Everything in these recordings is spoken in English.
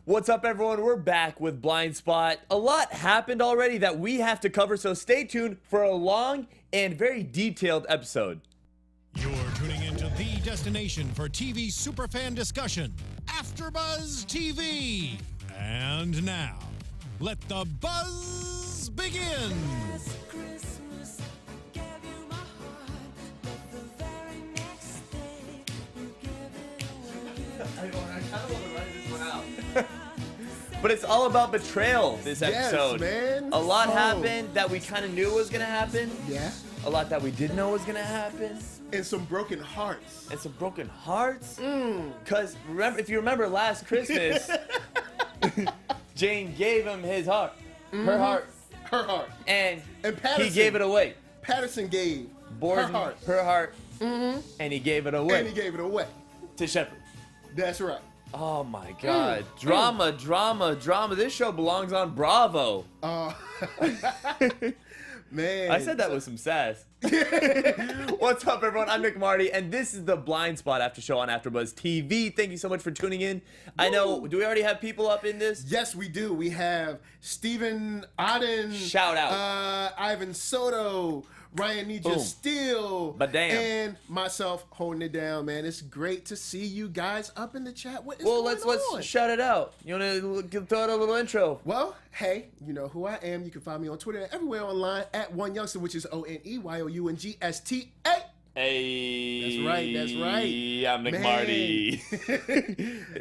What's up, everyone? We're back with Blindspot. A lot happened already that we have to cover, so stay tuned for a long and very detailed episode. You're tuning into the destination for TV superfan discussion, AFTERBUZZ TV. And now, let the buzz begin. I kind of want to write this one out. But it's all about betrayal this episode. Yes, man. A lot happened that we kind of knew was going to happen. Yeah. A lot that we didn't know was going to happen. And some broken hearts. And some broken hearts. Because if you remember last Christmas, Jane gave him his heart. Her heart. Her heart. And Patterson, he gave it away. Patterson gave Borden, her heart. And he gave it away. And he gave it away. To Shepard. That's right. Oh my God. Drama, drama, drama. This show belongs on Bravo. Man. I said that with some sass. What's up, everyone? I'm Nick Mardi, and this is the Blindspot after show on AFTERBUZZ TV. Thank you so much for tuning in. I know, do we already have people up in this? Yes, we do. We have Stephen Odden. Shout out. Ivan Soto. Ryan Nija Steele. But damn. And myself holding it down, man. It's great to see you guys up in the chat. What is Well, going on? let's shout it out. You want to throw out a little intro? Well, hey, you know who I am. You can find me on Twitter and everywhere online at OneYoungster, which is ONEYOUNGSTA. Hey. That's right. I'm Nick Man. Mardi.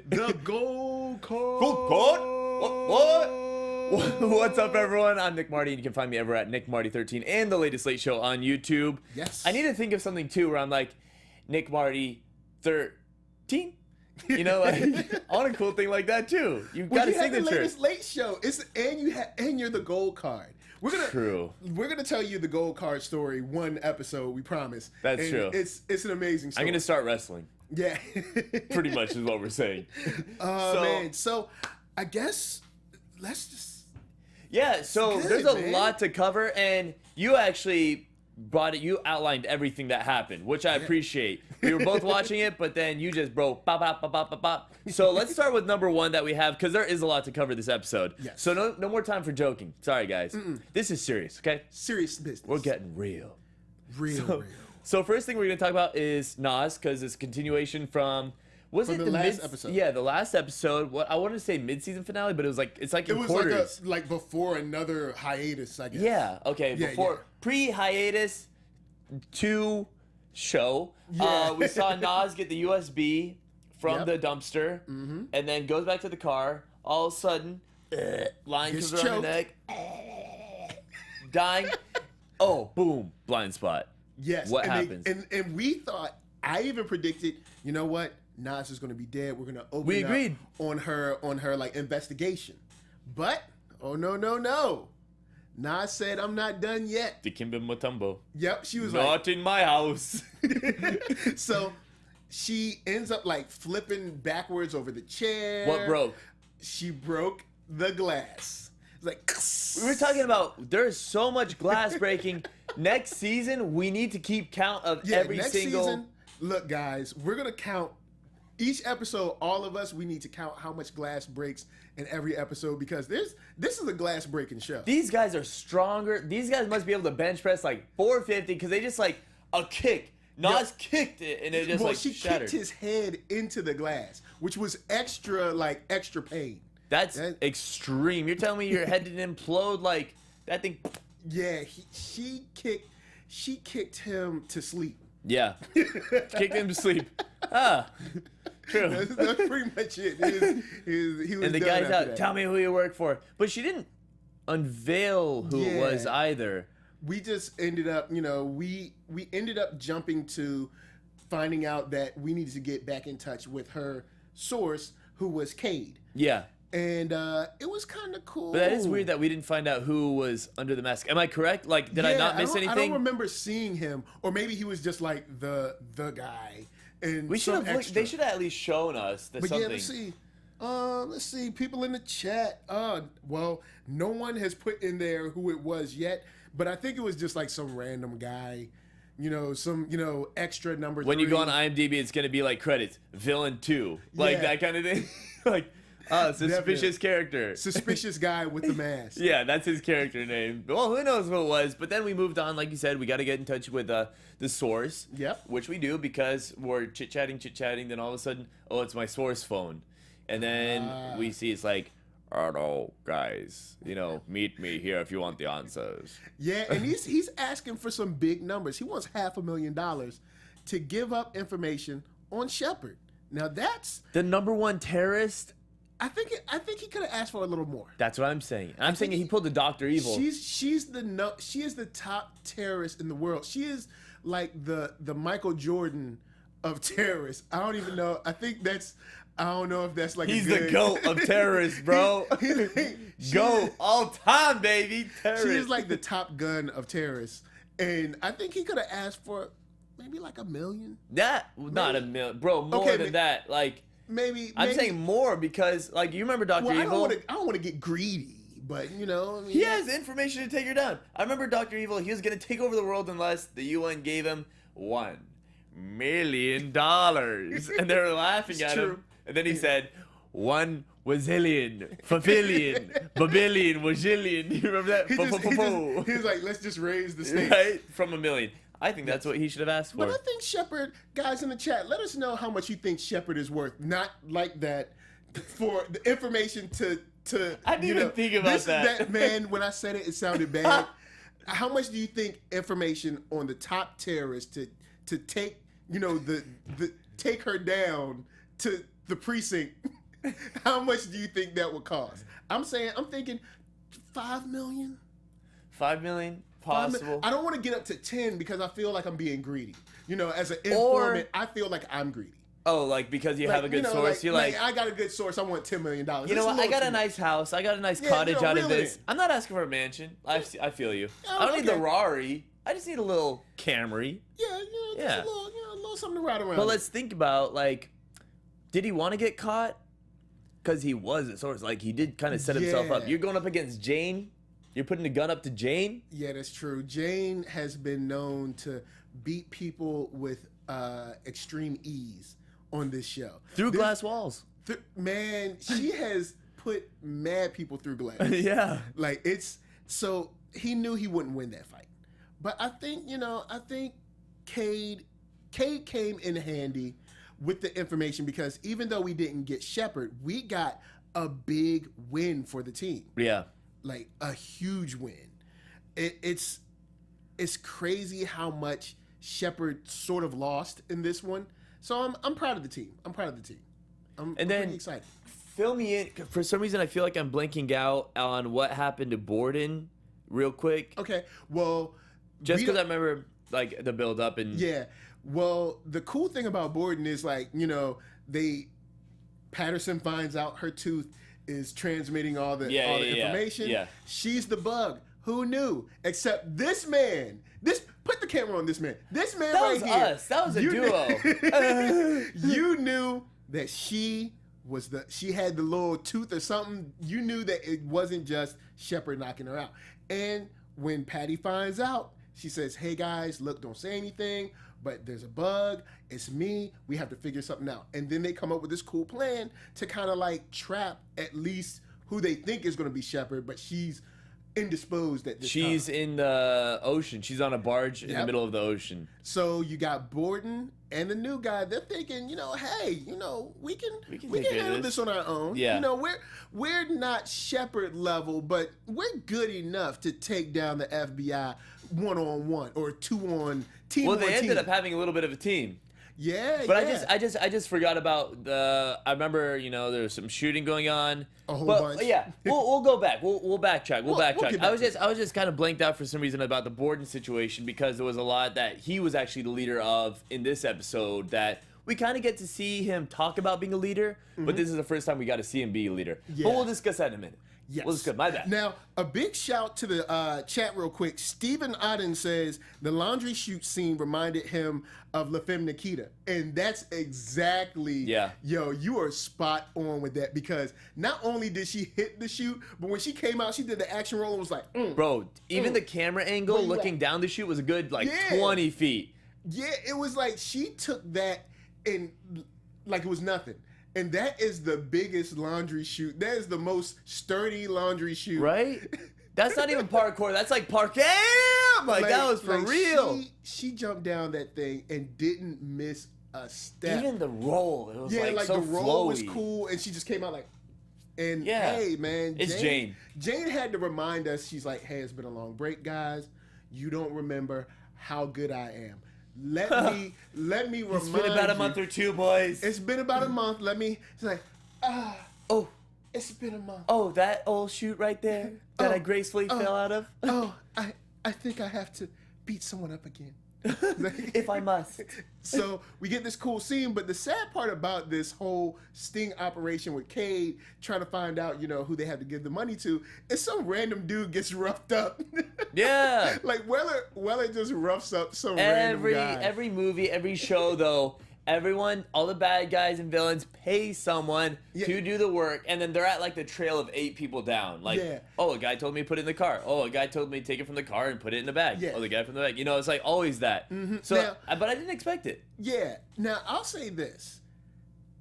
The gold card. Gold card? What? What's up, everyone? I'm Nick Mardi, and you can find me ever at NickMardi13 and the latest late show on YouTube. Yes. I need to think of something too where I'm like Nick Mardi 13. You know, like, I want a cool thing like that too. You've got a signature. The latest late show. And you're the gold card. We're gonna tell you the gold card story one episode. We promise. That's true. It's an amazing story. I'm gonna start wrestling. Yeah. Pretty much is what we're saying. Man. So I guess let's just. Yeah, so good, there's a man. lot to cover, and you actually brought it. You outlined everything that happened, which I appreciate. We were both watching it, but then you just broke bop bop bop bop bop bop. So let's start with number one that we have, because there is a lot to cover this episode. Yes. So no more time for joking. Sorry, guys. This is serious, okay? Serious business. We're getting real. Real. So first thing we're gonna talk about is Nas, because it's a continuation from. Was it the last episode? Yeah, the last episode. What I wanted to say mid-season finale, but it was like in was quarters. like before another hiatus, I guess. Yeah. Okay. Yeah, Before pre-hiatus to show, Yeah. we saw Nas get the USB from the dumpster, Mm-hmm. and then goes back to the car. All of a sudden, line Gets comes around the neck, dying. Oh, boom! Blind spot. Yes. What and happens? And we thought. I even predicted. You know what? Nas is going to be dead. We're going to open We agreed. up on her like investigation. But no. Nas said, "I'm not done yet." Dikembe Mutombo. Yep, she was Not in my house. So she ends up like flipping backwards over the chair. What broke? She broke the glass. It's like We were talking about there's so much glass breaking. Next season, we need to keep count of every next single. season, look, guys, we're gonna count each episode. All of us, we need to count how much glass breaks in every episode because this is a glass breaking show. These guys are stronger. These guys must be able to bench press like 450 because they just like a kick. Nas kicked it and it just like she shattered. kicked his head into the glass, which was extra pain. That's extreme. You're telling me your head didn't implode like that thing? Yeah, she kicked him to sleep. Yeah, kicked him to sleep. True. That's pretty much it. He was And the done guy's after out. that. Tell me who you work for. But she didn't unveil who it was either. We just ended up, we ended up jumping to finding out that we needed to get back in touch with her source, who was Cade. Yeah. And it was kind of cool. But that is weird that we didn't find out who was under the mask. Am I correct? Like, did I not miss anything? I don't remember seeing him, or maybe he was just like the guy. And We should have. extra. They should have at least shown us that But something. yeah, let's see. People in the chat. Well, no one has put in there who it was yet, but I think it was just like some random guy. Some extra number. When 3. you go on IMDb, it's gonna be like credits, villain 2, like that kind of thing. Like, Oh, suspicious Definitely. character. Suspicious guy with the mask. Yeah, that's his character name. Well, who knows what it was? But then we moved on. Like you said, we got to get in touch with the source. Yep. Which we do because we're chit-chatting. Then all of a sudden, oh, it's my source phone. And then we see it's like, oh, no, guys, meet me here if you want the answers. Yeah, and he's asking for some big numbers. He wants $500,000 to give up information on Shepard. Now that's The #1 terrorist? I think he could have asked for a little more. That's what I'm saying. I'm saying he pulled the Dr. Evil. She is the top terrorist in the world. She is like the Michael Jordan of terrorists. I don't even know. I don't know if that's like He's a good... the GOAT of terrorists, bro. GOAT all time, baby. Terrorist. She is like the Top Gun of terrorists. And I think he could have asked for maybe like $1 million. Not $1 million. Bro, more than that. Like, Maybe I'm saying more because, like, you remember Dr. Evil? I don't want to get greedy, but I mean, He has information to take her down. I remember Dr. Evil, he was going to take over the world unless the UN gave him $1 million. And they were laughing at him. And then he said, 1 wazillion, fafillion, babillion, wajillion. You remember that? He was like, let's just raise the stakes. Right? From $1 million. I think that's what he should have asked for. But I think Shepard, guys in the chat, let us know how much you think Shepard is worth. Not like that for the information to I didn't even think about that. Man, when I said it, it sounded bad. How much do you think information on the top terrorist to take, take her down to the precinct? How much do you think that would cost? I'm thinking $5 million. $5 million? Possible. I don't want to get up to 10 because I feel like I'm being greedy. As an informant, I feel like I'm greedy. Oh, like because you have a good source, you're like, I got a good source. I want $10 million. You know what? I got a nice house. I got a nice cottage out of this. in. I'm not asking for a mansion. I feel you. Oh, I don't need the okay. Rari. I just need a little Camry. Yeah, a little something to ride around. But let's think about, like, did he want to get caught? Because he was a source. Like, he did kind of set himself up. Yeah. You're going up against Jane. You're putting the gun up to Jane. Yeah, that's true. Jane has been known to beat people with extreme ease on this show. Through glass walls. Man, she has put mad people through glass. Yeah. Like, so he knew he wouldn't win that fight. But I think Cade came in handy with the information because even though we didn't get Shepard, we got a big win for the team. Yeah. Like a huge win. It's crazy how much Shepard sort of lost in this one. So I'm proud of the team. I'm pretty excited. Fill me in. For some reason, I feel like I'm blanking out on what happened to Borden real quick. Okay. Well, just because I remember like the build up and yeah. Well, the cool thing about Borden is Patterson finds out her tooth is transmitting all the information. Yeah. She's the bug. Who knew? Except this man. Put the camera on this man. This man that right was here. us. That was a duo. You knew that she had the little tooth or something. You knew that it wasn't just Shepard knocking her out. And when Patty finds out, she says, "Hey guys, look, don't say anything. But there's a bug. It's me. We have to figure something out." And then they come up with this cool plan to kind of like trap at least who they think is going to be Shepard, but she's indisposed at this time. She's in the ocean. She's on a barge in the middle of the ocean. So you got Borden and the new guy. They're thinking, hey, we can handle this on our own. Yeah. We're not Shepard level, but we're good enough to take down the FBI 1-on-1 or 2-on team. Well, they on ended team. up having a little bit of a team. Yeah, but yeah. I just forgot about I remember there was some shooting going on. A whole bunch. Yeah, we'll go back. We'll backtrack. We'll backtrack. get back I was just kind of blanked out for some reason about the Borden situation because there was a lot that he was actually the leader of in this episode that we kind of get to see him talk about being a leader, but this is the first time we got to see him be a leader. Yeah. But we'll discuss that in a minute. Yes. We'll discuss. My bad. Now, a big shout to the chat real quick. Stephen Odden says the laundry chute scene reminded him of La Femme Nikita. And that's exactly, yo, you are spot on with that because not only did she hit the chute, but when she came out, she did the action roll and was like, Bro, even the camera angle looking down the chute was a good 20 feet. Yeah, it was like she took that and like it was nothing. And that is the biggest laundry chute. That is the most sturdy laundry chute. Right? That's not even parkour. That's like parkour. Like that was for real. She jumped down that thing and didn't miss a step. Even the roll, it was like so the roll was flowy. cool, and she just came out like, and Yeah. hey man, It's Jane. Jane had to remind us. She's like, hey, it's been a long break, guys. You don't remember how good I am. Let me remind you. It's been about a month or two, boys. It's been about a month. It's like, Oh, it's been a month. oh, that old chute right there that I gracefully fell out of. Oh, I think I have to beat someone up again. If I must. So we get this cool scene, but the sad part about this whole sting operation with Cade trying to find out, who they have to give the money to, is some random dude gets roughed up. Yeah. Like Weller just roughs up some random guy. Every movie, every show, though, everyone, all the bad guys and villains pay someone to do the work, and then they're at like the trail of 8 people down. Like, oh, a guy told me to put it in the car. Oh, a guy told me to take it from the car and put it in the bag. Yeah. Oh, the guy from the bag. It's like always that. Mm-hmm. So, Now, but I didn't expect it. Yeah. Now, I'll say this.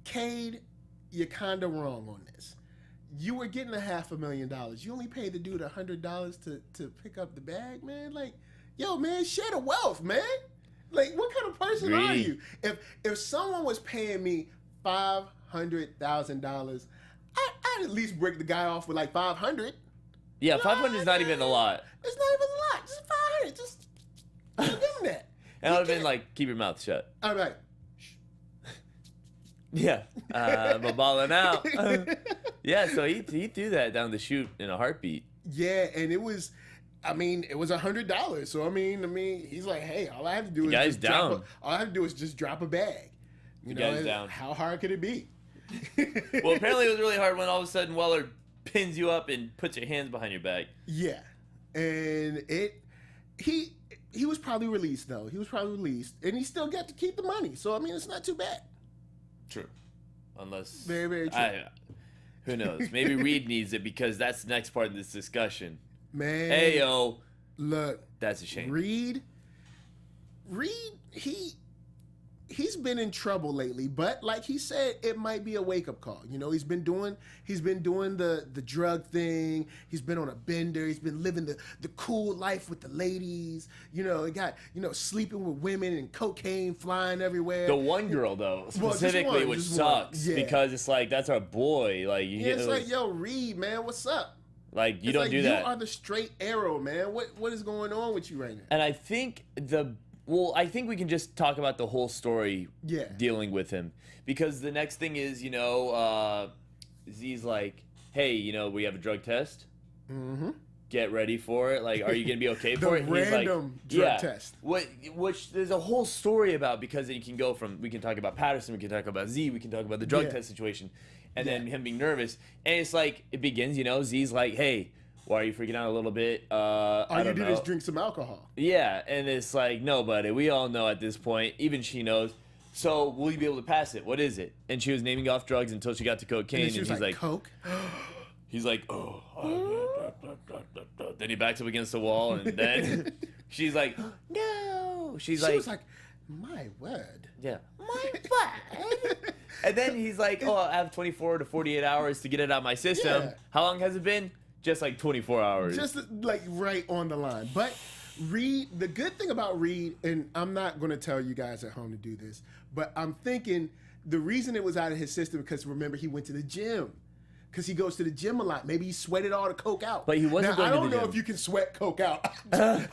Cade, you're kind of wrong on this. You were getting $500,000. You only paid the dude $100 to pick up the bag, man. Like, yo, man, share the wealth, man. Like, what kind of person are you? If someone was paying me $500,000, I'd at least break the guy off with like $500. Yeah, 500 is not even a lot. It's not even a lot. Just 500. Just give him that. And I would have been like, keep your mouth shut. I'm like, yeah, I'm balling out. Yeah, so he threw that down the chute in a heartbeat. Yeah, and it was $100. So I mean, he's like, hey, all I have to do is guy's down. all I have to do is just drop a bag. Guy's down. How hard could it be? Well, apparently it was really hard when all of a sudden Weller pins you up and puts your hands behind your back. Yeah, and he was probably released though. He was probably released, and he still got to keep the money. So I mean, it's not too bad. True, unless very, very true. Who knows? Maybe Reed needs it because that's the next part of this discussion. Man, hey yo, look, that's a shame. Reed, he's been in trouble lately, but like he said, it might be a wake up call. He's been doing the drug thing. He's been on a bender. He's been living the cool life with the ladies. He got sleeping with women and cocaine flying everywhere. The one girl though, specifically, which sucks because it's like that's our boy. Like it's like, yo, Reed, man, what's up? Like you don't do that. You are the straight arrow, man. What is going on with you right now? And I think I think we can just talk about the whole story dealing with him. Because the next thing is, Z's like, hey, we have a drug test. Mm-hmm. Get ready for it. Like, are you going to be okay for it? The random drug test. Which there's a whole story about because you can go from, we can talk about Patterson, we can talk about Z, we can talk about the drug test situation. And then him being nervous. And it's like, it begins, Z's like, hey, why are you freaking out a little bit? All you did is drink some alcohol. Yeah, and it's like, no, buddy, we all know at this point, even she knows. So, will you be able to pass it? What is it? And she was naming off drugs until she got to cocaine. And he's like, Coke? He's like, oh. Then he backs up against the wall, and then she's like, no. She was like, my word. Yeah. My word. And then he's like, oh, I have 24 to 48 hours to get it out of my system. Yeah. How long has it been? Just like 24 hours. Just like right on the line. But Reed, the good thing about Reed, and I'm not going to tell you guys at home to do this, but I'm thinking the reason it was out of his system because remember he went to the gym. Because he goes to the gym a lot. Maybe he sweated all the coke out. But he wasn't going to the gym. I don't know if you can sweat coke out. I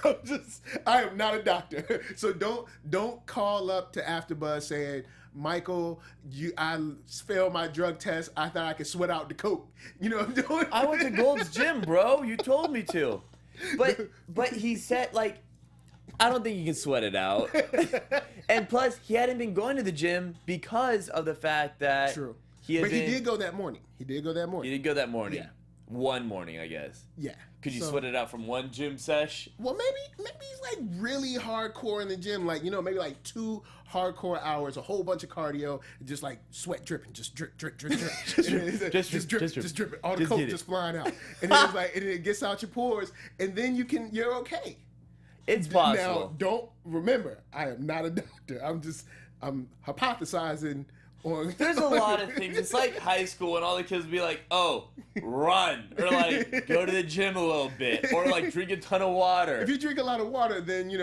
am not a doctor. So don't call up to AfterBuzz saying, Michael, I failed my drug test. I thought I could sweat out the coke. You know what I'm doing? I went to Gold's Gym, bro. You told me to. But he said, like, I don't think you can sweat it out. And plus, he hadn't been going to the gym because of the fact that... True. He did go that morning. He did go that morning. Yeah. One morning, I guess. Yeah. Could you sweat it out from one gym sesh? Well, maybe he's like really hardcore in the gym. Like, maybe like 2 hardcore hours, a whole bunch of cardio, just like sweat dripping, just drip. just drip. All the coke just flying out. And then it's like, and it gets out your pores, and then you're okay. It's possible. Now, don't remember, I am not a doctor. I'm hypothesizing There's a lot of things. It's like high school when all the kids would be like, oh, run. Or like, go to the gym a little bit. Or like, drink a ton of water. If you drink a lot of water, then, you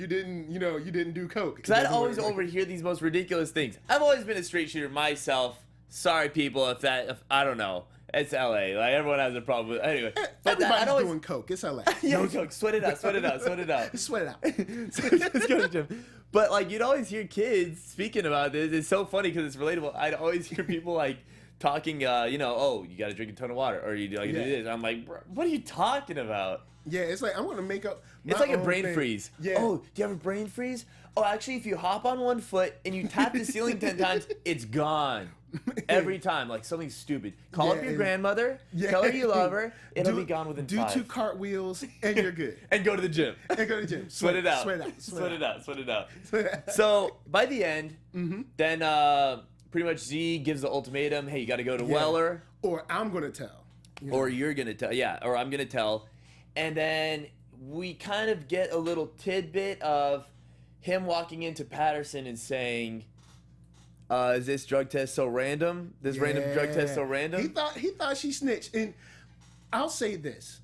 didn't do coke. Because I'd always overhear these most ridiculous things. I've always been a straight shooter myself. Sorry, people, if I don't know. It's LA. Like, everyone has a problem with it. Anyway. But everybody's doing coke. It's LA. Yeah, coke. Sweat it out. Sweat it out. Sweat it out. Sweat it out. Let's go to the gym. But, like, you'd always hear kids speaking about this. It's so funny because it's relatable. I'd always hear people, like, talking, oh, you got to drink a ton of water. Or you do this. I'm like, bro, what are you talking about? Yeah, it's like, I'm going to make up my It's like a own brain thing. freeze. Yeah. Oh, do you have a brain freeze? Oh, actually, if you hop on one foot and you tap the ceiling 10 times, it's gone. Every time. Like, something stupid. Call up your grandmother. Tell her you love her. It'll be gone within 5. Do 2 cartwheels, and you're good. And go to the gym. And go to the gym. Sweat it out. Sweat it out. Sweat it out. Sweat it out. Sweat it out. So, by the end, then pretty much Z gives the ultimatum, hey, you got to go to Weller. Or I'm going to tell. Or you're going to tell. Yeah, or I'm going to tell. And then we kind of get a little tidbit of him walking into Patterson and saying, is this drug test so random? This random drug test so random? He thought she snitched. And I'll say this.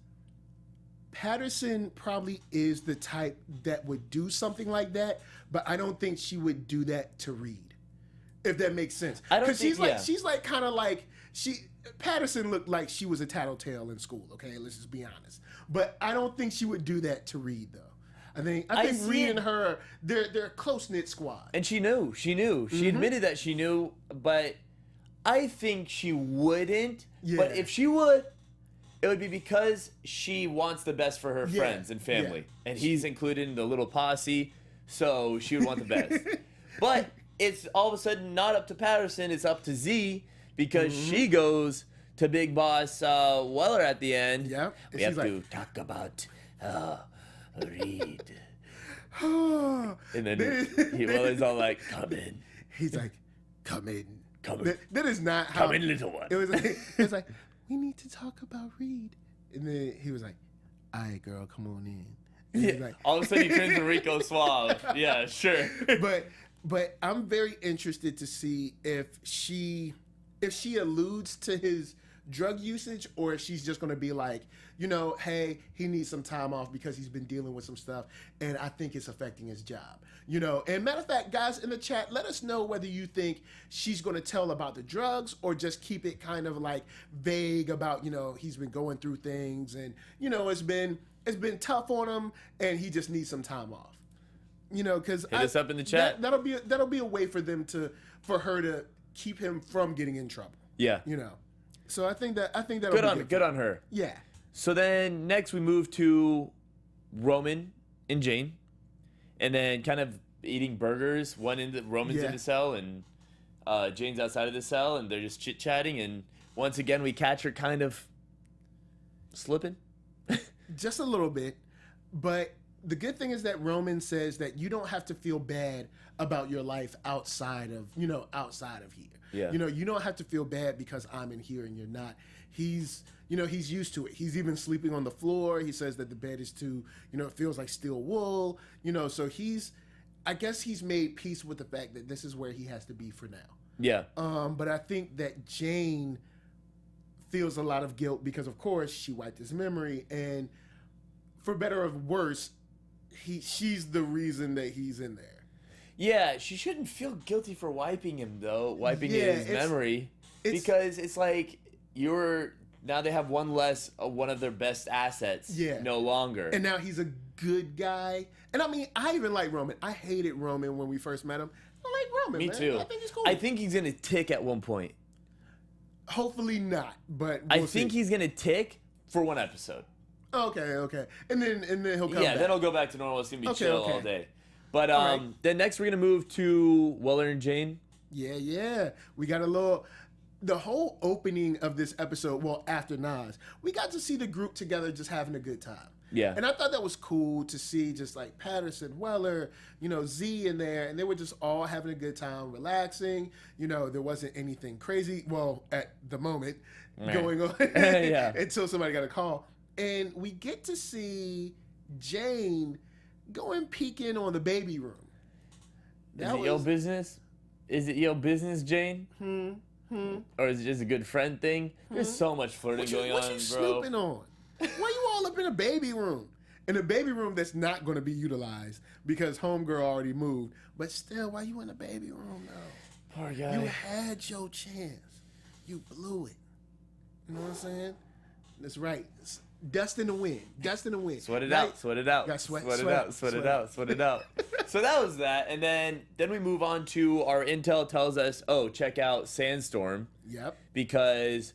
Patterson probably is the type that would do something like that, but I don't think she would do that to Reed. If that makes sense. I don't think, she's like kind of like Patterson looked like she was a tattletale in school, okay? Let's just be honest. But I don't think she would do that to Reed though. I think Reed and her, they're a close-knit squad. And she knew. She admitted that she knew, but I think she wouldn't. Yeah. But if she would, it would be because she wants the best for her friends and family. Yeah. And he's included in the little posse, so she would want the best. But it's all of a sudden not up to Patterson, it's up to Z, because she goes to Big Boss Weller at the end. Yeah. We have to talk about Reed. And then Weller's all like, come in. He's like, come in. Come in. That is not how. Come in, little one. It was like, we need to talk about Reed. And then he was like, all right, girl, come on in. Yeah. Like, all of a sudden he turns to Rico Suave. Yeah, sure. But I'm very interested to see if she alludes to his drug usage, or if she's just going to be like, hey, he needs some time off because he's been dealing with some stuff, and I think it's affecting his job. And matter of fact, guys in the chat, let us know whether you think she's going to tell about the drugs or just keep it kind of like vague about, he's been going through things and, it's been tough on him and he just needs some time off. Because hit us up in the chat. That'll be a way for her to keep him from getting in trouble. Yeah. So I think that'll good on her. Yeah. So then next we move to Roman and Jane, and then kind of eating burgers. Roman's in the cell and Jane's outside of the cell, and they're just chit chatting. And once again we catch her kind of slipping, just a little bit. But the good thing is that Roman says that you don't have to feel bad about your life outside of here. Yeah. You don't have to feel bad because I'm in here and you're not. He's used to it. He's even sleeping on the floor. He says that the bed is too, it feels like steel wool, so I guess he's made peace with the fact that this is where he has to be for now. Yeah. But I think that Jane feels a lot of guilt because, of course, she wiped his memory, and for better or worse, she's the reason that he's in there. Yeah, she shouldn't feel guilty for wiping him, though. Wiping his memory. Because it's like, now they have one less of one of their best assets no longer. And now he's a good guy. And I mean, I even like Roman. I hated Roman when we first met him. I like Roman, Me man. too. I think he's cool. I think he's going to tick at one point. Hopefully not, but I think he's going to tick for one episode. Okay. And then he'll come back. Yeah, then he'll go back to normal. It's going to be chill all day. But then next we're going to move to Weller and Jane. Yeah. We got the whole opening of this episode, well, after Nas, we got to see the group together just having a good time. Yeah. And I thought that was cool to see just like Patterson, Weller, Z in there, and they were just all having a good time, relaxing. There wasn't anything crazy, well, at the moment, going on until somebody got a call. And we get to see Jane go and peek in on the baby room. Is it your business? is it business, Jane? Or is it just a good friend thing? There's so much flirting going on, what you bro. snooping on? Why you all up in a baby room? In a baby room that's not going to be utilized because homegirl already moved. But still, why you in a baby room though? Poor guy. You had your chance. You blew it. You know what I'm saying? That's right. Dust in the wind. Dust in the wind. Sweat it right? out. Sweat it out. Got sweat, Sweat it sweat, out. Sweat it sweat. out. Sweat it out. So that was that, and then we move on to our intel tells us, oh, check out Sandstorm. Yep. Because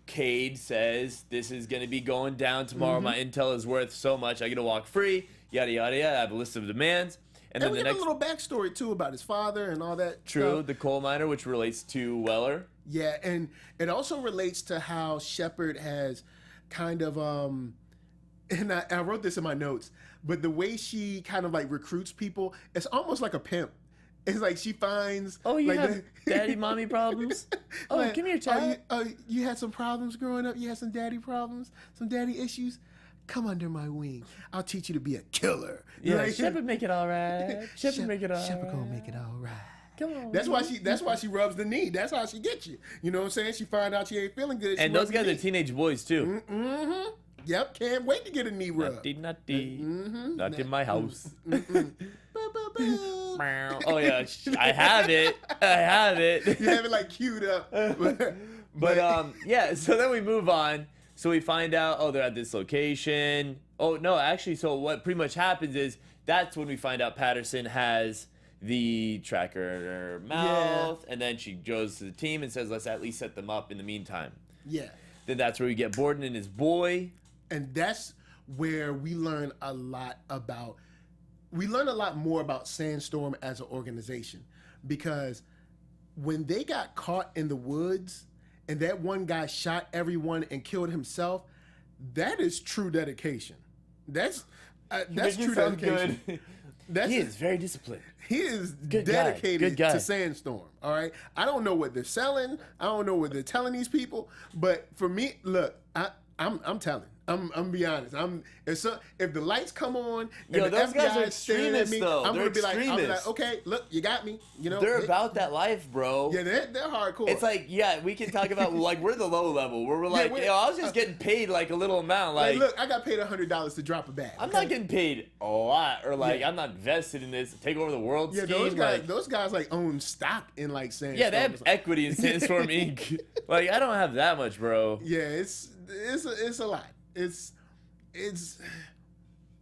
Cade says this is gonna be going down tomorrow. My intel is worth so much. I get to walk free. Yada yada yada. I have a list of demands. And then we the get next a little backstory too about his father and all that. true, stuff. the coal miner, which relates to Weller. Yeah, and it also relates to how Shepard has kind of and I wrote this in my notes, but the way she kind of like recruits people, it's almost like a pimp. It's like she finds You like have daddy mommy problems. Oh, like, come here, child. You had some problems growing up. You had some daddy problems, some daddy issues. Come under my wing. I'll teach you to be a killer. Yeah, Like, Shepard make it all right. Shepard make it all right. Shepard gonna make it all right. Come on. That's why she rubs the knee. That's how she gets you. You know what I'm saying? She find out she ain't feeling good. And those guys are teenage boys too. Mm-hmm. Yep. Can't wait to get a knee rub. Nutty, nutty. Not in my house. Boo-boo-boo. Oh yeah, I have it. I have it. You have it like queued up. But yeah. So then we move on. So we find out, oh, they're at this location. Oh no, actually, so what pretty much happens is that's when we find out Patterson has the tracker in her mouth, and then she goes to the team and says, let's at least set them up in the meantime. Yeah. Then that's where we get Borden and his boy. And that's where we learn a lot more about Sandstorm as an organization, because when they got caught in the woods and that one guy shot everyone and killed himself, that is true dedication. That's true dedication. He is very disciplined. He is Good dedicated guy. to Sandstorm. All right. I don't know what they're selling. I don't know what they're telling these people. But for me, look, I'm telling. I'm be honest. If the lights come on and Yo, the those guys FBI are is staring at extremists, me, though. I'm They're gonna be like, extremists. okay, look, you got me. You know, They're about that life, bro. Yeah, they're hardcore. It's like, yeah, we can talk about, like, we're the low level, where we're like, we're- yo, I was just getting paid, like, a little amount. like, Like, look, I got paid $100 to drop a bag. I'm okay? not getting paid a lot, or, like, Yeah. I'm not vested in this, take over the world Yeah, scheme. those guys like own stock in like Sandstorm. Yeah, they have It's like- equity in Sandstorm Inc. Like, I don't have that much, bro. Yeah, it's a lot. It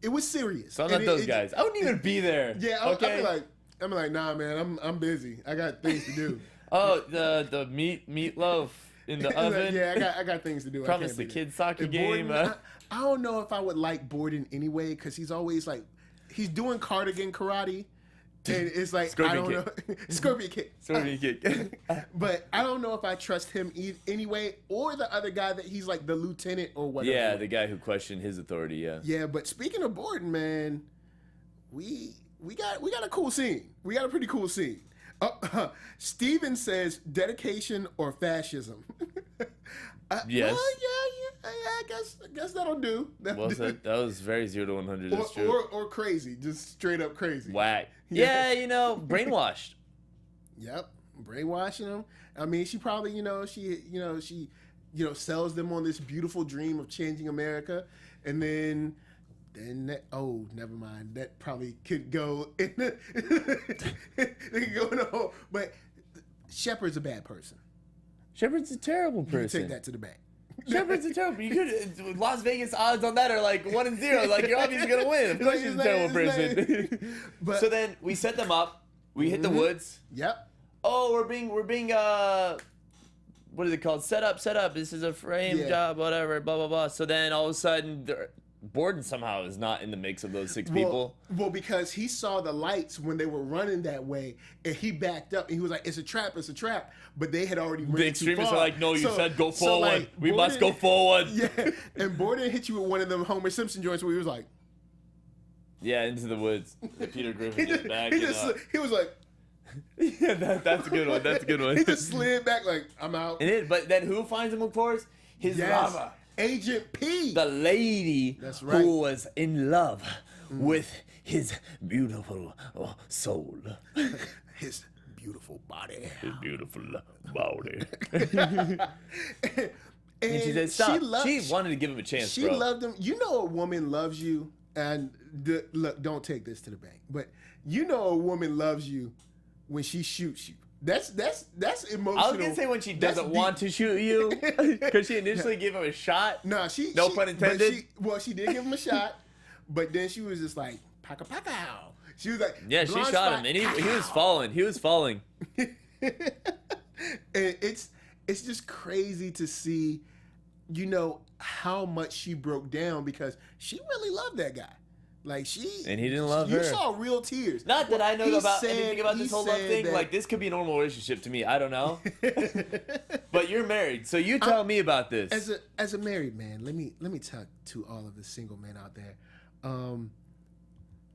was serious. So I'm not And those guys. I wouldn't even be there. Yeah, okay. I'm like, nah, man, I'm busy. I got things to do. Oh, the meatloaf in the oven. Yeah, I got things to do. Promise I the can't be there. kids soccer And game. Borden, I don't know if I would like Borden anyway, because he's always like, he's doing cardigan karate, and it's like I don't know, scorpion kick. Scorpion kick. But I don't know if I trust him anyway, or the other guy that he's like the lieutenant or whatever. Yeah, the guy who questioned his authority. Yeah. Yeah, but speaking of Borden, man, we got a cool scene. We got a pretty cool scene. Steven says dedication or fascism. Yes. Well, yeah, I guess that'll do. Well, that was very 0 to 100. That's true. Or crazy, just straight up crazy. Whack. Yeah. Yeah, brainwashed. Yep, brainwashing them. I mean, she probably, she sells them on this beautiful dream of changing America, and then that, oh, never mind. That probably could go in the, they could go in the hole. But Shepard's a bad person. Shepard's a terrible You can person. take that to the bank. Shepard's a terrible. You could Las Vegas odds on that are like 1 and 0. Like you're obviously gonna win. Of course, she's a terrible person. But So then we set them up. We hit the woods. yep. Oh, we're being what is it called? Set up. This is a frame Yeah. job, whatever. Blah blah blah. So then all of a sudden, Borden somehow is not in the mix of those 6 people. Well, because he saw the lights when they were running that way, and he backed up, and he was like, it's a trap. But they had already The ran too extremists far. are like, no, you said go so, forward. like, We must Borden- go forward. Yeah, and Borden hit you with one of them Homer Simpson joints where he was like, Yeah, into the woods. Peter Griffin gets back. he was like, Yeah, that's a good one. That's a good one. he just slid back like, I'm out. But then who finds him, of course? His Yes. lover. Agent P. The lady That's right. who was in love with his beautiful soul. His beautiful body. His beautiful body. And she said, "Stop." She wanted to give him a chance, She bro. loved him. You know, a woman loves you, and look, don't take this to the bank, but you know, a woman loves you when she shoots you. That's emotional. I was gonna say when she doesn't want to shoot you, because she initially gave him a shot. No, no pun intended. She did give him a shot, but then she was just like, "Paka paka." She was like, Yeah, she shot him, and he was falling. He was falling. And it's just crazy to see, you know, how much she broke down because she really loved that guy. Like and he didn't love her. You saw real tears. Not that I know about anything about this whole love thing. Like, this could be a normal relationship to me. I don't know. But you're married, so you tell me about this. As a married man, let me talk to all of the single men out there.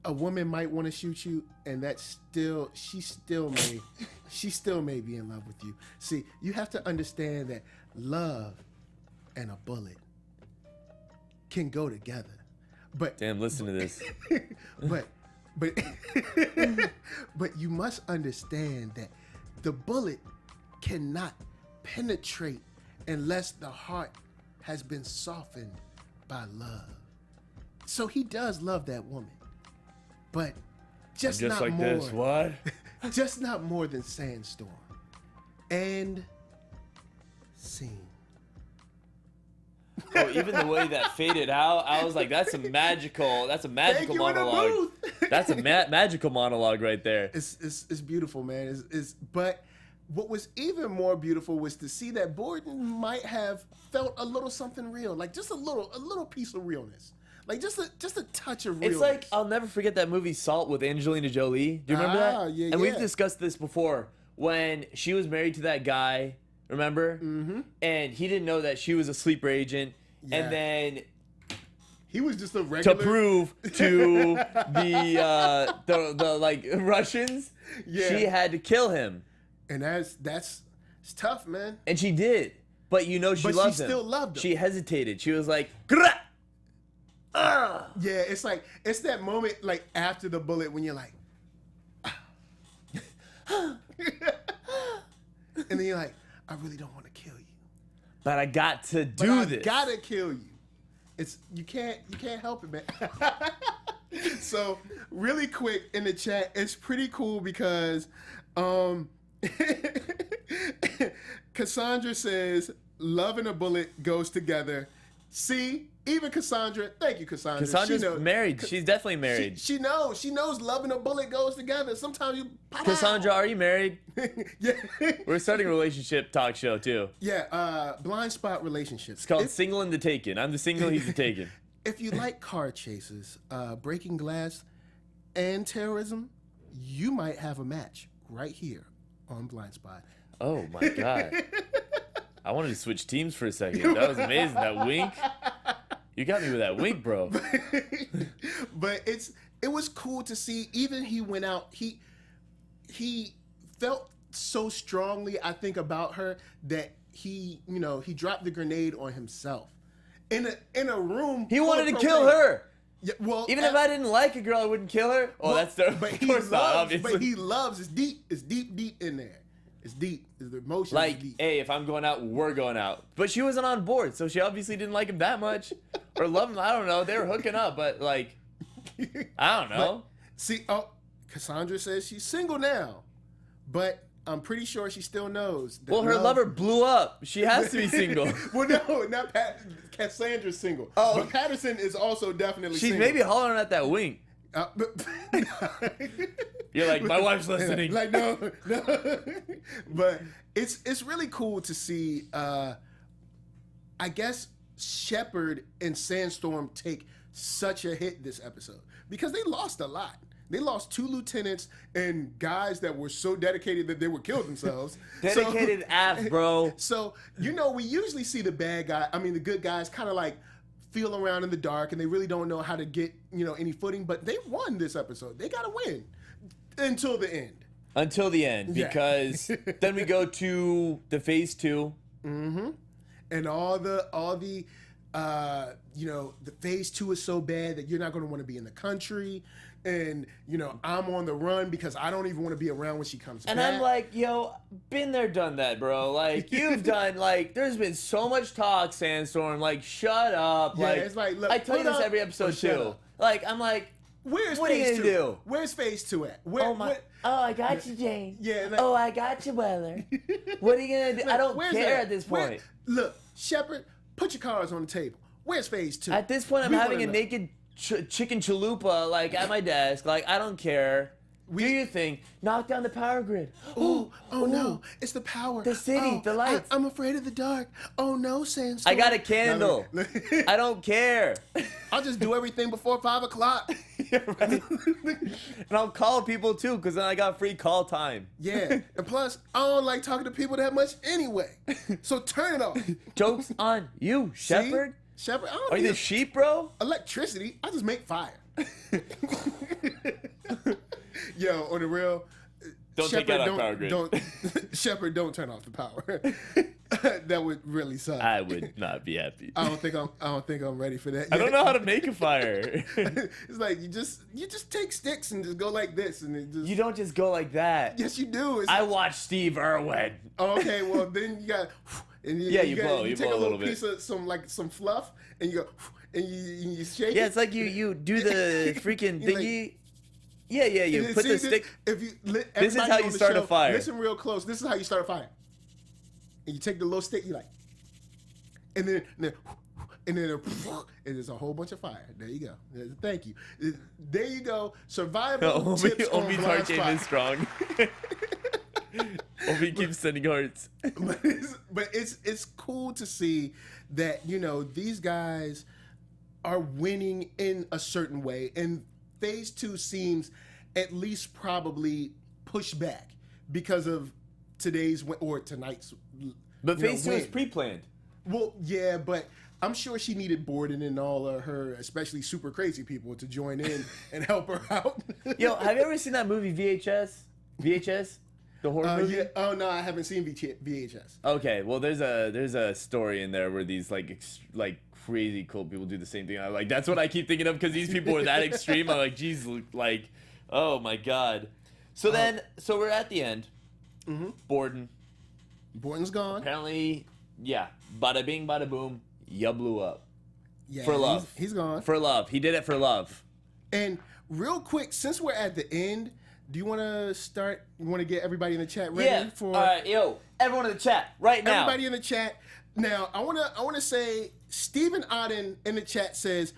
A woman might want to shoot you, and she still may be in love with you. See, you have to understand that love and a bullet can go together. But damn, listen to this. but you must understand that the bullet cannot penetrate unless the heart has been softened by love. So he does love that woman, but just not like more. This. What? Just not more than Sandstorm. And scene. Oh, even the way that faded out, I was like, that's a magical monologue. That's a magical monologue right there. It's beautiful, man. But what was even more beautiful was to see that Borden might have felt a little something real, like just a little piece of realness, like just a touch of realness. It's like, I'll never forget that movie Salt with Angelina Jolie. Do you remember that? Yeah, and we've discussed this before when she was married to that guy. Remember? Mm-hmm. And he didn't know that she was a sleeper agent. Yeah. And then he was just a regular, to prove to the like Russians, she had to kill him. And that's it's tough, man. And she did. But you know she loved him. She still loved him. She hesitated. She was like, yeah, it's that moment like after the bullet when you're like and then you're like, I really don't want to kill you. But I got to do this. I gotta kill you. You can't help it, man. So really quick in the chat, it's pretty cool because Cassandra says love and a bullet goes together. See, even Cassandra, thank you, Cassandra. Cassandra's married. She's definitely married. She knows love and a bullet goes together. Sometimes you Cassandra, are you married? Yeah. We're starting a relationship talk show too. Yeah, Blindspot relationships. It's called Single and the Taken. I'm the single, he's the taken. If you like car chases, breaking glass, and terrorism, you might have a match right here on Blindspot. Oh my God. I wanted to switch teams for a second. That was amazing. That wink. You got me with that wink, bro. But it was cool to see. Even he went out. He felt so strongly, I think, about her that he dropped the grenade on himself in a room. He wanted to kill her. Yeah, well, even if I didn't like a girl, I wouldn't kill her. Oh, well, that's the. But of course not, obviously. But he loves. It's deep. It's deep in there. It's deep. It's the emotion. Like, hey, if I'm going out, we're going out. But she wasn't on board, so she obviously didn't like him that much, or love him. I don't know. They were hooking up, but like, I don't know. But, Cassandra says she's single now, but I'm pretty sure she still knows. Well, her lover blew up. She has to be single. Well, no, not Cassandra's single. Oh, but Patterson is also definitely She's single. maybe hollering at that wink. You're like, my wife's listening. Like, no. But it's really cool to see, I guess, Shepard and Sandstorm take such a hit this episode because they lost a lot. They lost 2 lieutenants and guys that were so dedicated that they would kill themselves. Dedicated ass, bro. So, we usually see the good guys kind of like feel around in the dark and they really don't know how to get, any footing, but they won this episode. They got to win until the end. Until the end, because then we go to the phase 2. Mm-hmm. And all the the phase 2 is so bad that you're not going to want to be in the country. and I'm on the run because I don't even want to be around when she comes back. And I'm like, yo, been there, done that, bro. Like, you've done, like, there's been so much talk, Sandstorm. Like, shut up. Yeah, like, it's like, look, I tell you put this up every or episode shut too. up. Like, I'm like, Where's what are you phase gonna two? do? Where's phase two at? Where, Oh my! Oh, I got you, Jane. Yeah. Like, Oh, I got you, Weller. What are you gonna do? like, I don't where's care that? at this point. Look, Shepard, put your cards on the table. Where's phase two? At this point, I'm We having a wanna know. naked chicken chalupa, like, at my desk. Like, I don't care. Do your thing. Knock down the power grid. Oh no, it's the power. The city, the lights. I'm afraid of the dark. Oh no, Sandstorm. I got a candle. I don't care. I'll just do everything before 5 o'clock. Yeah, right. And I'll call people too, because then I got free call time. Yeah, and plus, I don't like talking to people that much anyway. So turn it off. Joke's on you, Shepard. Shepard, I don't Are you need the sheep, bro? electricity. I just make fire. Yo, on the real. Don't take out our power grid. Shepard, don't turn off the power. That would really suck. I would not be happy. I don't think I'm ready for that. I don't yet. know how to make a fire. It's like you just take sticks and just go like this, and it just. You don't just go like that. Yes, you do. It's, I watched Steve Irwin. oh, okay, well then you got. And Yeah, you blow take a a little little bit. piece of some fluff, and you go, and you shake it. Yeah, it's like you do the freaking You're thingy. Yeah, you put See, the stick. If you, This is everybody how on you the start a show, fire. Listen real close. This is how you start a fire. And you take the little stick, you like, and then and there's a whole bunch of fire. There you go. Thank you. There you go. Survival tips on Omi's heart game is Blindspot. strong. Omi keeps sending hearts. But it's cool to see that these guys are winning in a certain way, and phase two seems at least probably pushed back because of tonight's But phase two is win. pre-planned. Well, yeah, but I'm sure she needed Borden and all of her, especially super crazy people, to join in and help her out. Yo, have you ever seen that movie VHS? VHS? The horror movie? Yeah. Oh no, I haven't seen VHS. Okay, well there's a story in there where these like crazy cool people do the same thing. I'm like, that's what I keep thinking of because these people are that extreme. I'm like, geez, like, oh my god. So then, so we're at the end. Mm-hmm. Borden's gone. Apparently, yeah. Bada bing, bada boom. Ya blew up. Yeah, For love. He's gone. For love. He did it for love. And real quick, since we're at the end, do you want to start? You want to get everybody in the chat ready Yeah. for? All right, yo, everyone in the chat right now. Everybody in the chat. Now, I wanna say Stephen Auden in the chat says,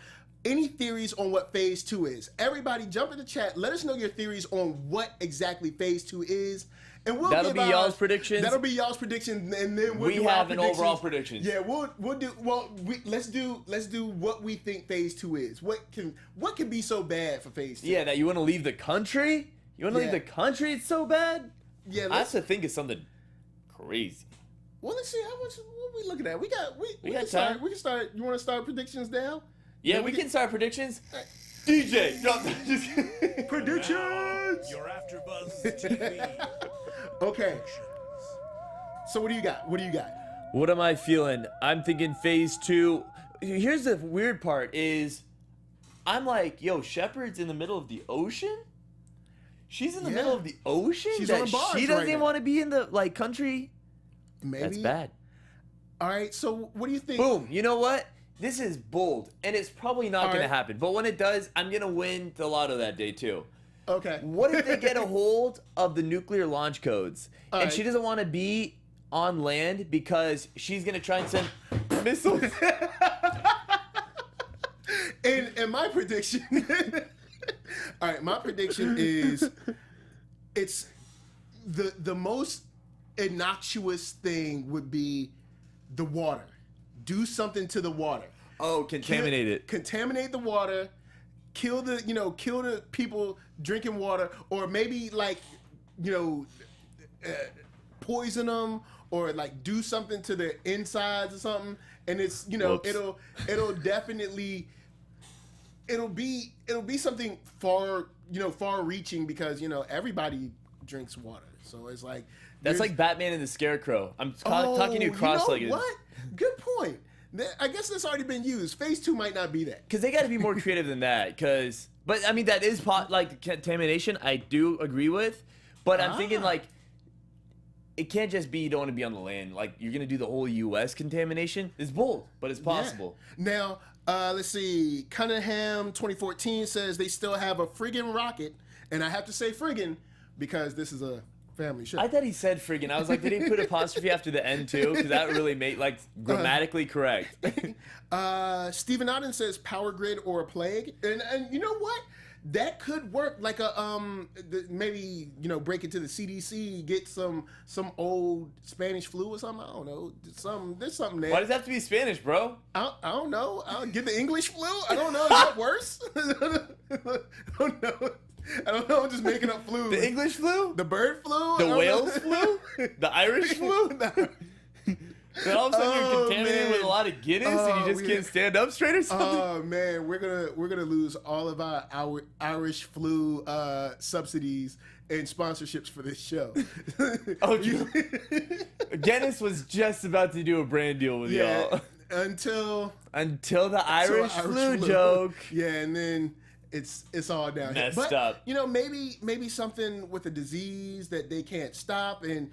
any theories on what phase two is? Everybody jump in the chat. Let us know your theories on what exactly phase two is. And we'll That'll give be y'all's ours. predictions. That'll be y'all's prediction, and then we'll We do our have an predictions. overall predictions. Yeah, we'll do. Well, let's do what we think phase two is. What can be so bad for phase two? Yeah, that you want to leave the country? You want to leave Yeah. the country? It's so bad? Yeah, I have to think of something crazy. Well, let's see how much. What we looking at? We got got can start. time. We can start. You want to start predictions now? Yeah, we can start predictions. DJ, drop Predictions. Your AfterBuzz TV. Okay. So what do you got? What am I feeling? I'm thinking phase two. Here's the weird part is I'm like, yo, Shepard's in the middle of the ocean? She's in the middle of the ocean? She's that on a barge she doesn't right even now. want to be in the country? Maybe. That's bad. All right. So what do you think? Boom. You know what? This is bold, and it's probably not All going right. to happen. But when it does, I'm going to win the lotto that day, too. Okay. What if they get a hold of the nuclear launch codes, and right. she doesn't want to be on land because she's going to try and send missiles? And my prediction. All right. My prediction is, it's the most innocuous thing would be the water. Do something to the water. Oh, contaminate it. Contaminate the water. Kill the people drinking water, or maybe poison them, or like do something to their insides or something. And it's Whoops. it'll definitely it'll be something far reaching, because everybody drinks water. So it's like That's there's- like Batman and the Scarecrow. I'm talking to you cross-legged. What? Good point. I guess that's already been used. Phase 2 might not be that. Because they got to be more creative than that. But I mean, that is like contamination. I do agree with, but I'm thinking like it can't just be you don't want to be on the land. Like you're gonna do the whole U.S. contamination. It's bold, but it's possible. Yeah. Now, let's see. Cunningham 2014 says they still have a friggin' rocket, and I have to say friggin' because this is a family show. I thought he said friggin'. I was like, did he put apostrophe after the N too? Because that really made like grammatically correct. Stephen Otten says power grid or a plague, and you know what? That could work. Like a maybe break into the CDC, get some old Spanish flu or something. I don't know. There's something there. Why does it have to be Spanish, bro? I don't know. I'll get the English flu. I don't know. Is that worse? I don't know. I don't know. I'm just making up flu. The English flu? The bird flu? The Wales flu? The Irish flu? Then all of a sudden you're contaminated with a lot of Guinness and you just can't stand up straight or something? Oh man, we're gonna lose all of our Irish flu subsidies and sponsorships for this show. Guinness was just about to do a brand deal with y'all. Until the Irish flu joke. Yeah, and then it's all down here. Messed up. Maybe something with a disease that they can't stop, and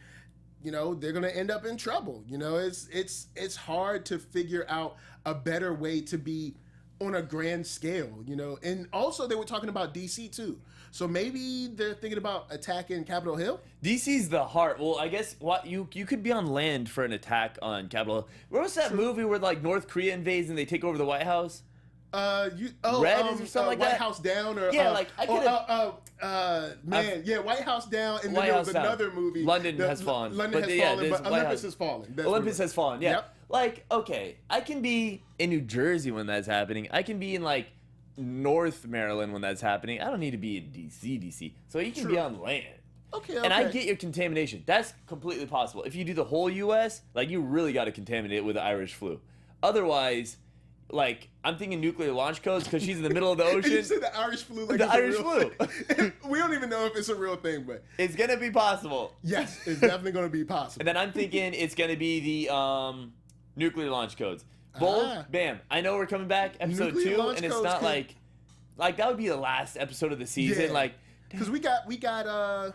they're gonna end up in trouble. It's hard to figure out a better way to be on a grand scale. And also they were talking about DC too. So maybe they're thinking about attacking Capitol Hill. DC's the heart. Well, I guess you could be on land for an attack on Capitol Hill. What was that movie where like North Korea invades and they take over the White House? Red or something like White that? House Down or White House Down, and then White there was House Down. another movie. London has fallen. London has fallen, but Olympus has fallen. That's Olympus has fallen. Yeah. Yep. Like, okay, I can be in New Jersey when that's happening. I can be in like North Maryland when that's happening. I don't need to be in DC. So you can be on land. Okay. And I get your contamination. That's completely possible. If you do the whole U.S., like you really got to contaminate it with the Irish flu. Otherwise, like I'm thinking nuclear launch codes because she's in the middle of the ocean. You said the Irish flu, like the it's Irish a real flu. thing. We don't even know if it's a real thing, but it's gonna be possible. Yes, it's definitely gonna be possible. And then I'm thinking it's gonna be the nuclear launch codes. Bold, bam. I know we're coming back, episode Nuclear 2, launch and it's codes not could- like that would be the last episode of the season. Yeah. Like, because we got I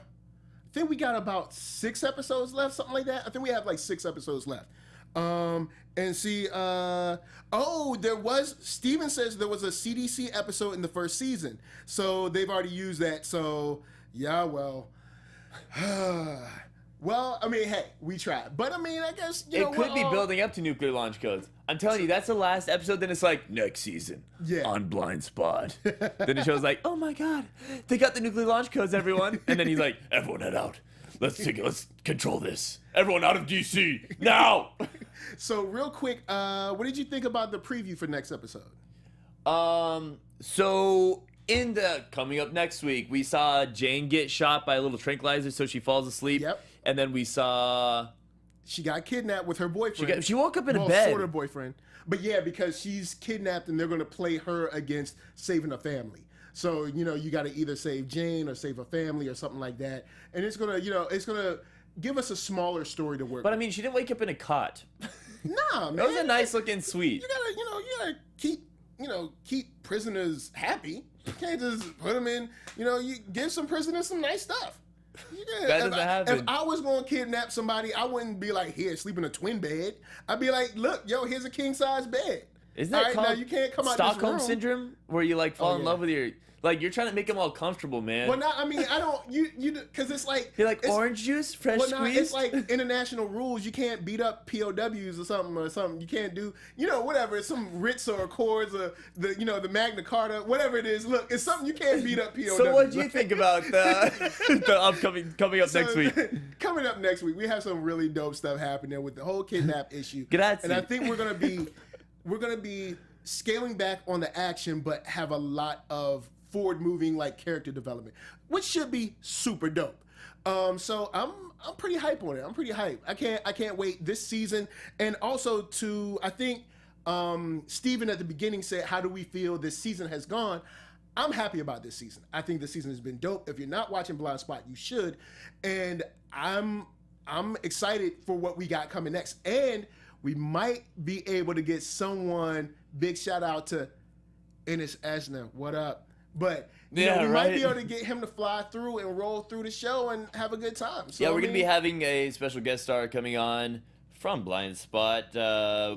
think we got about 6 episodes left, something like that. I think we have like 6 episodes left. And see, Steven says there was a CDC episode in the first season. So they've already used that. So, yeah, well, I mean, hey, we tried. But I mean, I guess, it could be building up to nuclear launch codes. I'm telling you, that's the last episode. Then it's like, next season on Blindspot. Then the show's like, oh my God, they got the nuclear launch codes, everyone. And then he's like, everyone head out. Let's control this. Everyone out of DC now. So real quick, what did you think about the preview for next episode? So in the coming up next week, we saw Jane get shot by a little tranquilizer, so she falls asleep. Yep. And then we saw she got kidnapped with her boyfriend. She woke up in a bed. Sort of boyfriend, but yeah, because she's kidnapped, and they're going to play her against saving a family. So you got to either save Jane or save a family or something like that, and it's gonna give us a smaller story to work. But I mean, she didn't wake up in a cot. Nah, man. That was a nice looking suite. You gotta keep prisoners happy. You can't just put them in. You give some prisoners some nice stuff. That doesn't happen. If I was going to kidnap somebody, I wouldn't be like, here, sleep in a twin bed. I'd be like, look, here's a king size bed. Isn't that called now you can't come out Stockholm this room. Syndrome, where you like fall in love with your you're trying to make them all comfortable, man. Well, I mean, I don't because it's like you're like orange juice, fresh squeeze. It's like international rules. You can't beat up POWs or something. You can't do whatever. It's some writs or accords or the Magna Carta, whatever it is. Look, it's something you can't beat up POWs. So what do you think about the coming up next week? Coming up next week, we have some really dope stuff happening with the whole kidnap issue. Grazie. And I think we're gonna be scaling back on the action, but have a lot of forward-moving character development, which should be super dope. So I'm pretty hype on it. I'm pretty hype. I can't wait this season. And also I think Steven at the beginning said, how do we feel this season has gone? I'm happy about this season. I think this season has been dope. If you're not watching Blindspot, you should. And I'm excited for what we got coming next. And we might be able to get someone. Big shout out to Ennis Esner. What up? But we might be able to get him to fly through and roll through the show and have a good time. So, yeah, we're going to be having a special guest star coming on from Blindspot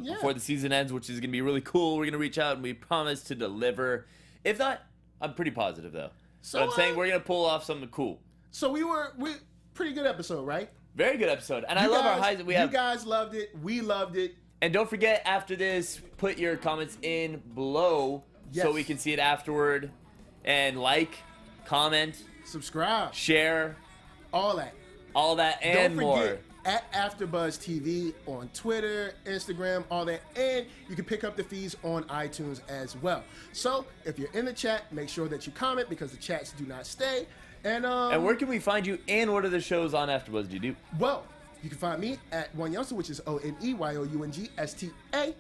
before the season ends, which is going to be really cool. We're going to reach out and we promise to deliver. If not, I'm pretty positive though. So but I'm saying we're going to pull off something cool. So we pretty good episode, right? Very good episode. And I love our highs. You guys loved it. We loved it. And don't forget, after this, put your comments in below so we can see it afterward. And like, comment, subscribe, share, all that. All that and don't more. Forget, at AfterBuzz TV on Twitter, Instagram, all that. And you can pick up the feeds on iTunes as well. So if you're in the chat, make sure that you comment because the chats do not stay. And where can we find you and what are the shows on AfterBuzz do you do? Well, you can find me at One Youngster, which is ONEYOUNGSTA. I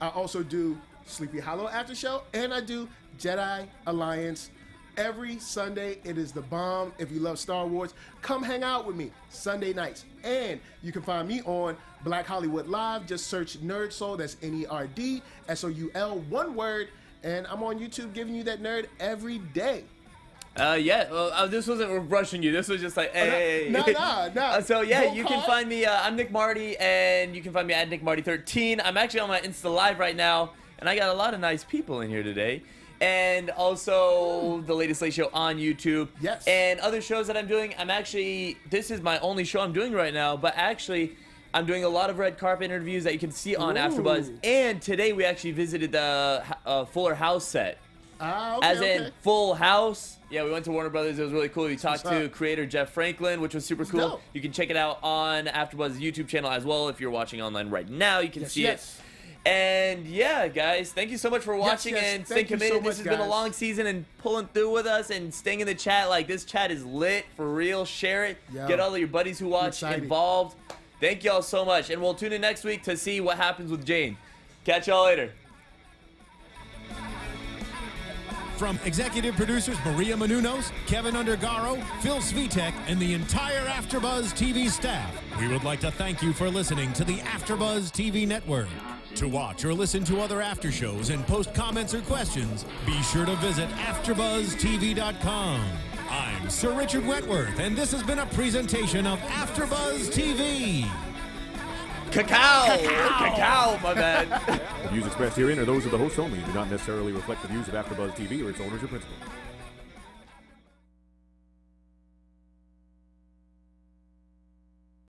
also do Sleepy Hollow After Show, and I do Jedi Alliance every Sunday. It is the bomb. If you love Star Wars, come hang out with me Sunday nights. And you can find me on Black Hollywood Live. Just search Nerd Soul. That's NERDSOUL, one word. And I'm on YouTube giving you that nerd every day. This wasn't rushing you. This was just like, hey. No. So, yeah, you can find me. I'm Nick Mardi, and you can find me at NickMardi13. I'm actually on my Insta Live right now, and I got a lot of nice people in here today. And also the latest Late Show on YouTube. Yes. And other shows that I'm doing. This is my only show I'm doing right now, but actually, I'm doing a lot of red carpet interviews that you can see on AfterBuzz. And today we actually visited the Fuller House set. In Full House. Yeah, we went to Warner Brothers. It was really cool. We talked to creator Jeff Franklin, which was super cool. Dope. You can check it out on AfterBuzz's YouTube channel as well. If you're watching online right now, you can see it. And yeah, guys, thank you so much for watching and staying committed. This has been a long season and pulling through with us and staying in the chat. Like, this chat is lit for real. Share it. Get all of your buddies who watch involved. Thank y'all so much. And we'll tune in next week to see what happens with Jane. Catch y'all later. From executive producers Maria Menounos, Kevin Undergaro, Phil Svitek, and the entire AfterBuzz TV staff, we would like to thank you for listening to the AfterBuzz TV network. To watch or listen to other after shows and post comments or questions, be sure to visit AfterBuzzTV.com. I'm Sir Richard Wentworth, and this has been a presentation of AfterBuzz TV. Cacao, my bad. The views expressed herein are those of the hosts only and do not necessarily reflect the views of AfterBuzz TV or its owners or principals.